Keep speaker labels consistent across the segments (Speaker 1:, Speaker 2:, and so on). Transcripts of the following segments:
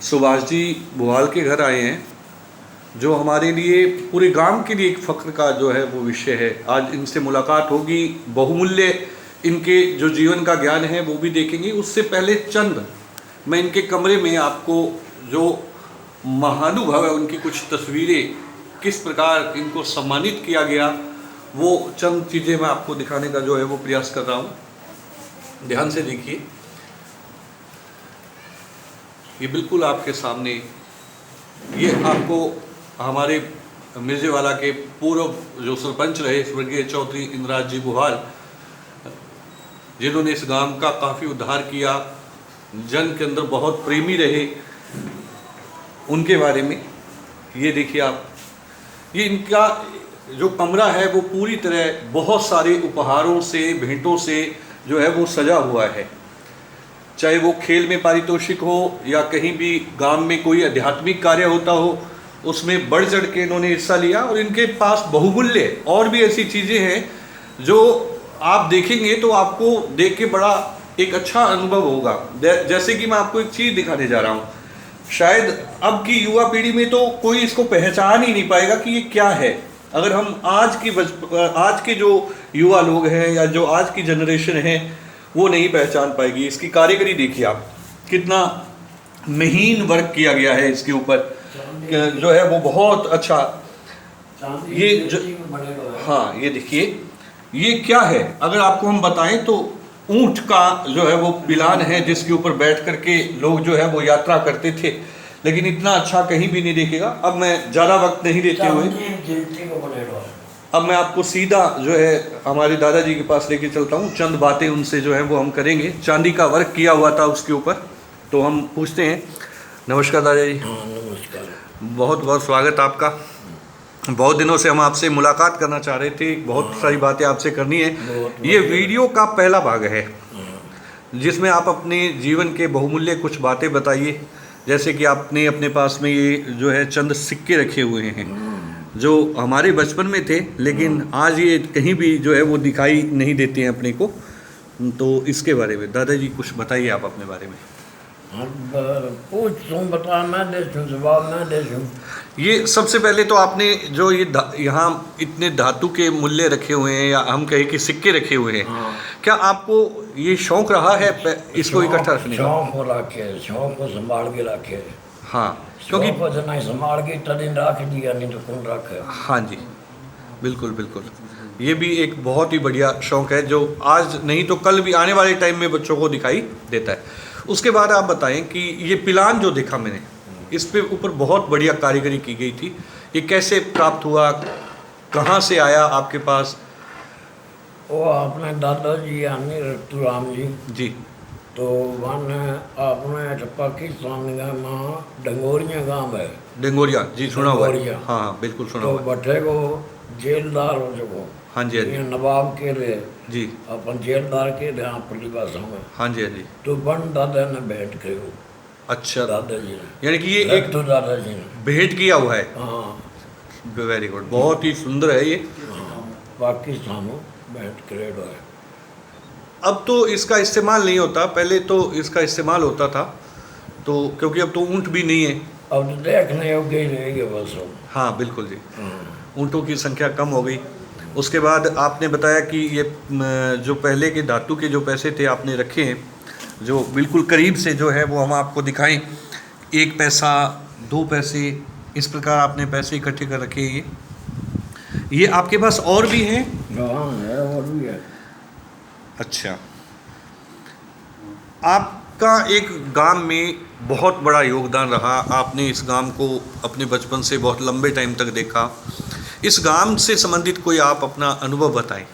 Speaker 1: सुभाष जी बुहाल के घर आए हैं, जो हमारे लिए पूरे गांव के लिए एक फ़ख्र का जो है वो विषय है। आज इनसे मुलाकात होगी, बहुमूल्य इनके जो जीवन का ज्ञान है वो भी देखेंगे। उससे पहले चंद मैं इनके कमरे में आपको जो महानुभव है उनकी कुछ तस्वीरें, किस प्रकार इनको सम्मानित किया गया, वो चंद चीज़ें मैं आपको दिखाने का जो है वो प्रयास कर रहा हूँ। ध्यान से देखिए, ये बिल्कुल आपके सामने, ये आपको हमारे मिर्जेवाला के पूर्व जो सरपंच रहे स्वर्गीय चौधरी इंद्राज जी बुहाल, जिन्होंने इस गांव का काफ़ी उद्धार किया, जन के अंदर बहुत प्रेमी रहे, उनके बारे में ये देखिए आप। ये इनका जो कमरा है वो पूरी तरह बहुत सारे उपहारों से, भेंटों से जो है वो सजा हुआ है। चाहे वो खेल में पारितोषिक हो या कहीं भी गांव में कोई आध्यात्मिक कार्य होता हो, उसमें बढ़ चढ़ के इन्होंने हिस्सा लिया। और इनके पास बहुमूल्य और भी ऐसी चीज़ें हैं जो आप देखेंगे तो आपको देख के बड़ा एक अच्छा अनुभव होगा। जैसे कि मैं आपको एक चीज़ दिखाने जा रहा हूँ, शायद अब की युवा पीढ़ी में तो कोई इसको पहचान ही नहीं पाएगा कि ये क्या है। अगर हम आज के जो युवा लोग हैं या जो आज की जनरेशन है वो नहीं पहचान पाएगी। इसकी कारीगरी देखिए आप, कितना महीन वर्क किया गया है इसके ऊपर, जो है वो बहुत अच्छा। ये हाँ, ये देखिए, ये क्या है, अगर आपको हम बताएं तो ऊंट का जो है वो पिलान है, जिसके ऊपर बैठ करके लोग जो है वो यात्रा करते थे, लेकिन इतना अच्छा कहीं भी नहीं देखेगा। अब मैं ज़्यादा वक्त नहीं देते हुए अब मैं आपको सीधा जो है हमारे दादाजी के पास लेके चलता हूँ। चंद बातें उनसे जो है वो हम करेंगे। चांदी का वर्क किया हुआ था उसके ऊपर, तो हम पूछते हैं। नमस्कार दादाजी।
Speaker 2: नमस्कार।
Speaker 1: बहुत बहुत स्वागत आपका। बहुत दिनों से हम आपसे मुलाकात करना चाह रहे थे, बहुत सारी बातें आपसे करनी है। ये वीडियो का पहला भाग है जिसमें आप अपने जीवन के बहुमूल्य कुछ बातें बताइए। जैसे कि आपने अपने पास में ये जो है चंद सिक्के रखे हुए हैं जो हमारे बचपन में थे, लेकिन आज ये कहीं भी जो है वो दिखाई नहीं देते हैं अपने को। तो इसके बारे में दादाजी कुछ बताइए आप अपने बारे में।
Speaker 2: पूछ बता, मैं दे दूं जवाब, मैं दे दूं।
Speaker 1: ये सबसे पहले तो आपने जो ये यहाँ इतने धातु के मूल्य रखे हुए हैं, या हम कहें कि सिक्के रखे हुए हैं,
Speaker 2: हाँ।
Speaker 1: क्या आपको ये शौक रहा है इसको इकट्ठा रखने का?
Speaker 2: शौक को रखे, शौक को संभाल के रखे।
Speaker 1: हाँ, क्योंकि
Speaker 2: को नहीं संभाल के तदिन रख दिया, नहीं तो कौन रखे।
Speaker 1: हाँ जी, बिल्कुल बिल्कुल। ये भी एक बहुत ही बढ़िया शौक है जो आज नहीं तो कल भी आने वाले टाइम में बच्चों को दिखाई देता है। उसके बाद आप बताएं कि ये पिलान जो देखा मैंने, इस पे ऊपर बहुत बढ़िया कारीगरी की गई थी। ये कैसे प्राप्त हुआ, कहाँ से आया आपके पास?
Speaker 2: वो अपने दादाजी यानी रतुराम जी
Speaker 1: जी।
Speaker 2: तो वन अपने पाकिस्तान में डंगोरिया गांव है।
Speaker 1: डंगोरिया जी, सुना हुआ है।
Speaker 2: डंगोरिया।
Speaker 1: हाँ बिल्कुल सुना
Speaker 2: तो
Speaker 1: हुआ है।
Speaker 2: बठे को जेलदार हो जो
Speaker 1: हाँ जी, हाँ जी
Speaker 2: नवाब के लिए
Speaker 1: जी।
Speaker 2: अपन जेलदार के लिए अपनी भाषा में।
Speaker 1: हाँ जी, हाँ जी।
Speaker 2: तो बन दादा ने भेंट की वो।
Speaker 1: अच्छा,
Speaker 2: दादाजी ने,
Speaker 1: यानी कि ये एक
Speaker 2: तो दादाजी ने
Speaker 1: भेंट किया हुआ है।
Speaker 2: हाँ
Speaker 1: वेरी गुड, बहुत ही सुंदर है ये।
Speaker 2: पाकिस्तान में भेंट क्रेड है।
Speaker 1: अब तो इसका इस्तेमाल नहीं होता, पहले तो इसका इस्तेमाल होता था, तो क्योंकि अब तो ऊँट भी नहीं है।
Speaker 2: अब तो देखने योग्य ही रहेगी बस।
Speaker 1: हाँ बिल्कुल जी, ऊँटों की संख्या कम हो गई। उसके बाद आपने बताया कि ये जो पहले के धातु के जो पैसे थे आपने रखे हैं, जो बिल्कुल करीब से जो है वो हम आपको दिखाएं। 1 पैसा, 2 पैसे, इस प्रकार आपने पैसे इकट्ठे कर रखे हैं। ये आपके पास और भी हैं?
Speaker 2: हाँ है, और भी है।
Speaker 1: अच्छा, आपका एक गांव में बहुत बड़ा योगदान रहा। आपने इस गांव को अपने बचपन से बहुत लंबे टाइम तक देखा। इस गांव से संबंधित कोई आप अपना अनुभव बताएं।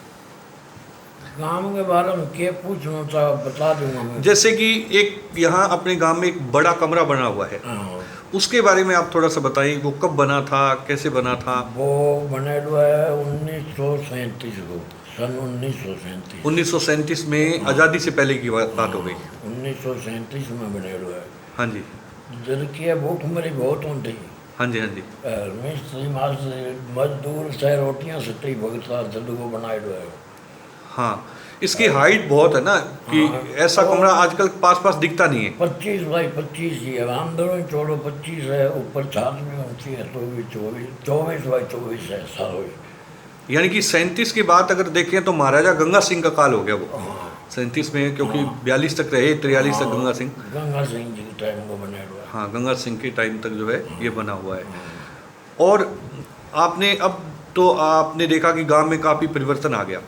Speaker 2: गांव के बारे में क्या पूछना चाहो बता दूंगा मैं।
Speaker 1: जैसे कि एक यहाँ अपने गांव में एक बड़ा कमरा बना हुआ है,
Speaker 2: हाँ।
Speaker 1: उसके बारे में आप थोड़ा सा बताइए। वो कब बना था, कैसे बना था?
Speaker 2: वो बने हुआ है 1937 को, सन 1937।
Speaker 1: 1937 में आज़ादी से पहले की बात हो गई।
Speaker 2: 1937 में बने हुआ है।
Speaker 1: हाँ जी,
Speaker 2: जबकि भूखमरी बहुत होती।
Speaker 1: हाँ जी, हाँ जी।
Speaker 2: मिस्त्री मजदूर से रोटियाँ सटी भगता जल्द को बनाए हुआ है।
Speaker 1: हाँ, इसकी हाइट बहुत है ना कि
Speaker 2: हाँ।
Speaker 1: ऐसा कमरा आजकल पास पास दिखता नहीं है।
Speaker 2: 25 बाई 25 ही है, अंदर में चौड़ो 25 है, ऊपर छत में ऊंची है तो भी 24 बाई 24 है सारो।
Speaker 1: यानी कि 37 की बात अगर देखें तो महाराजा गंगा सिंह का काल हो गया वो
Speaker 2: हाँ
Speaker 1: 37 में, क्योंकि
Speaker 2: हाँ।
Speaker 1: 42 तक रहे, 43 तक गंगा सिंह।
Speaker 2: गंगा सिंह जी के टाइम को बने हुआ है।
Speaker 1: हाँ, गंगा सिंह के टाइम तक जो है ये बना हुआ है। और आपने अब तो आपने देखा कि गांव में काफ़ी परिवर्तन आ गया।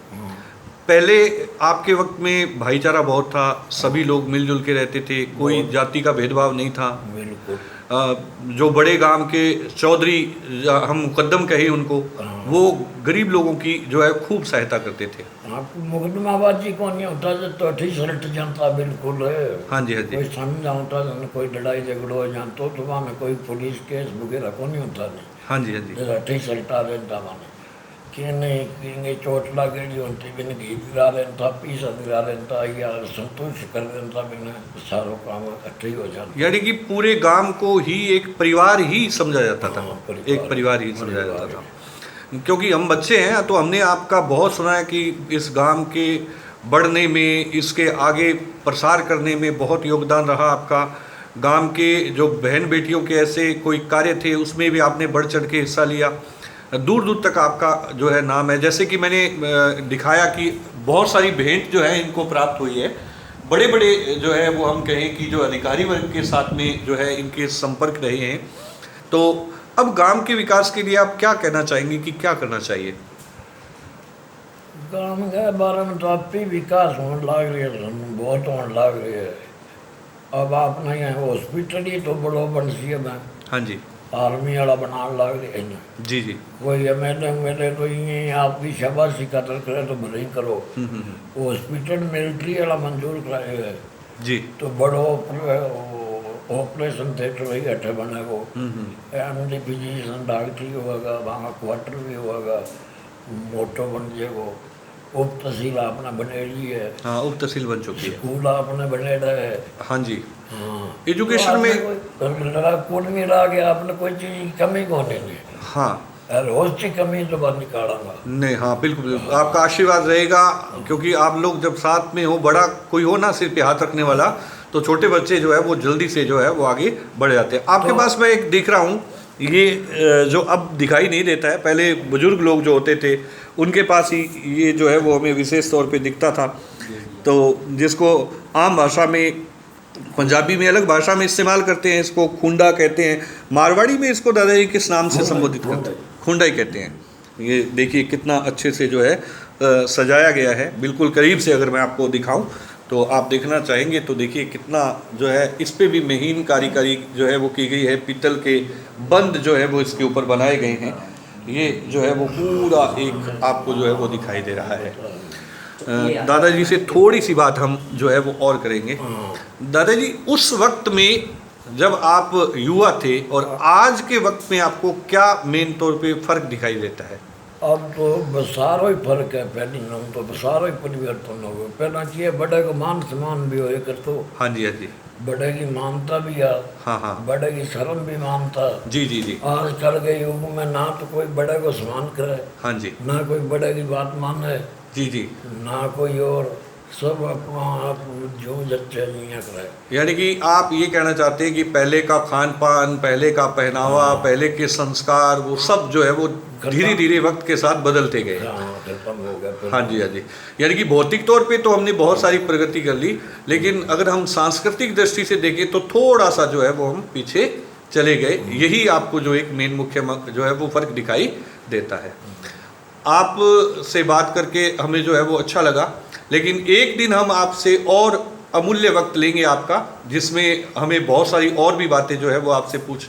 Speaker 1: पहले आपके वक्त में भाईचारा बहुत था, सभी लोग मिलजुल के रहते थे, कोई
Speaker 2: बहुत।
Speaker 1: जाति का भेदभाव नहीं था।
Speaker 2: बिल्कुल।
Speaker 1: जो बड़े गांव के चौधरी, हम मुकद्दम कहें उनको,
Speaker 2: हाँ।
Speaker 1: वो गरीब लोगों की जो है खूब सहायता करते थे।
Speaker 2: आपको मुकदमाबाजी को नहीं होता जब तो अठी सलट जाता बिल्कुल है।
Speaker 1: हाँ जी, हाँ जी।
Speaker 2: कोई समझा होता जन कोई लड़ाई झगड़ो हो जान तो वहाँ में कोई पुलिस केस वगैरह को नहीं होता नहीं।
Speaker 1: हाँ जी, हाँ जी।
Speaker 2: जैसे अठी सलटा रहता माने कि नहीं कि चोट लागेड़ी होती बिन घी गिरा रहता, पीसा गिरा रहता या संतोष कर रहता बिन सारो काम अठी हो जाता।
Speaker 1: यानी कि पूरे गांव को ही एक परिवार ही समझा जाता था।
Speaker 2: हाँ,
Speaker 1: एक परिवार ही समझा जाता था। क्योंकि हम बच्चे हैं तो हमने आपका बहुत सुना है कि इस गांव के बढ़ने में, इसके आगे प्रसार करने में बहुत योगदान रहा आपका। गांव के जो बहन बेटियों के ऐसे कोई कार्य थे उसमें भी आपने बढ़ चढ़ के हिस्सा लिया। दूर दूर तक आपका जो है नाम है। जैसे कि मैंने दिखाया कि बहुत सारी भेंट जो है इनको प्राप्त हुई है। बड़े बड़े जो है वो हम कहें कि जो अधिकारी वर्ग के साथ में जो है इनके संपर्क रहे हैं। तो अब गांव के विकास के लिए आप क्या कहना चाहेंगे कि क्या करना चाहिए?
Speaker 2: गाँव के बारे में तो अब भी विकास होने लग रही है, बहुत होने लग रही है। अब आपने यहाँ हॉस्पिटल ही तो बड़ो बन सी है,
Speaker 1: हाँ जी,
Speaker 2: आर्मी वाला बनाने लग रही है ना।
Speaker 1: जी जी।
Speaker 2: कोई एमएलए तो ये आपकी शाबाशी कदर करे तो भले ही करो। हॉस्पिटल मिलिट्री वाला मंजूर कराए है
Speaker 1: जी।
Speaker 2: तो बड़ो ऑपरेशन थिएटर ही अठे बनेगो। एमडी फिजिशियन डॉक्टरी होगा, वहाँ क्वार्टर भी होगा, मोटो बन जाएगो। उप तहसील आपने बनेड़ी है।
Speaker 1: हाँ, उप तहसील बन चुकी है।
Speaker 2: स्कूल आपने बनेड़ा है।
Speaker 1: हाँ जी।
Speaker 2: हाँ
Speaker 1: एजुकेशन में
Speaker 2: कुल मिला के आपने कोई चीज़ की कमी को नहीं।
Speaker 1: हाँ
Speaker 2: रोज की कमी तो बाहर निकालूंगा
Speaker 1: नहीं, हाँ बिल्कुल आपका आशीर्वाद रहेगा। क्योंकि आप लोग जब साथ में हो, बड़ा कोई हो ना सिर पे हाथ रखने वाला, तो छोटे बच्चे जो है वो जल्दी से जो है वो आगे बढ़ जाते हैं। आपके पास मैं एक देख रहा हूँ, ये जो अब दिखाई नहीं देता है, पहले बुजुर्ग लोग जो होते थे उनके पास ही ये जो है वो हमें विशेष तौर पे दिखता था। तो जिसको आम भाषा में, पंजाबी में अलग भाषा में इस्तेमाल करते हैं, इसको खुंडा कहते हैं। मारवाड़ी में इसको दादाजी किस नाम से संबोधित करते हैं? खुंडा ही कहते हैं। ये देखिए कितना अच्छे से जो है सजाया गया है। बिल्कुल करीब से अगर मैं आपको दिखाऊं तो आप देखना चाहेंगे तो देखिए कितना जो है इस पे भी महीन कारीगरी जो है वो की गई है। पीतल के बंद जो है वो इसके ऊपर बनाए गए हैं। ये जो है वो पूरा एक आपको जो है वो दिखाई दे रहा है। दादाजी से थोड़ी सी बात हम जो है वो और करेंगे। दादाजी, उस वक्त में जब आप युवा थे और आज के वक्त में आपको क्या मेन तौर पे फ़र्क दिखाई देता है?
Speaker 2: अब तो बसारो ही फर्क है। पहले नाम तो बसारो ही परिवर्तन हो गया। पहला चाहिए बड़े को मान सम्मान भी हो कर तो।
Speaker 1: हाँ जी, हाँ जी।
Speaker 2: बड़े की मानता भी है।
Speaker 1: हाँ हाँ।
Speaker 2: बड़े की शर्म भी मानता।
Speaker 1: जी जी जी।
Speaker 2: आजकल के युग में ना तो कोई बड़े को सम्मान करे,
Speaker 1: हाँ जी।
Speaker 2: ना कोई बड़े की बात माने,
Speaker 1: जी जी।
Speaker 2: ना कोई और, सब अपना आप जो जच्चे जिया करे।
Speaker 1: यानी कि आप ये कहना चाहते हैं कि पहले का खान पान, पहले का पहनावा, पहले के संस्कार, वो सब जो है वो धीरे धीरे वक्त के साथ बदलते गए।
Speaker 2: खत्म हो गया।
Speaker 1: हाँ जी, हाँ जी। यानी कि भौतिक तौर पे तो हमने बहुत सारी प्रगति कर ली, लेकिन अगर हम सांस्कृतिक दृष्टि से देखें तो थोड़ा सा जो है वो हम पीछे चले गए। यही आपको जो एक मेन मुख्य जो है वो फ़र्क दिखाई देता है। आप से बात करके हमें जो है वो अच्छा लगा, लेकिन एक दिन हम आपसे और अमूल्य वक्त लेंगे आपका, जिसमें हमें बहुत सारी और भी बातें जो है वो आपसे पूछनी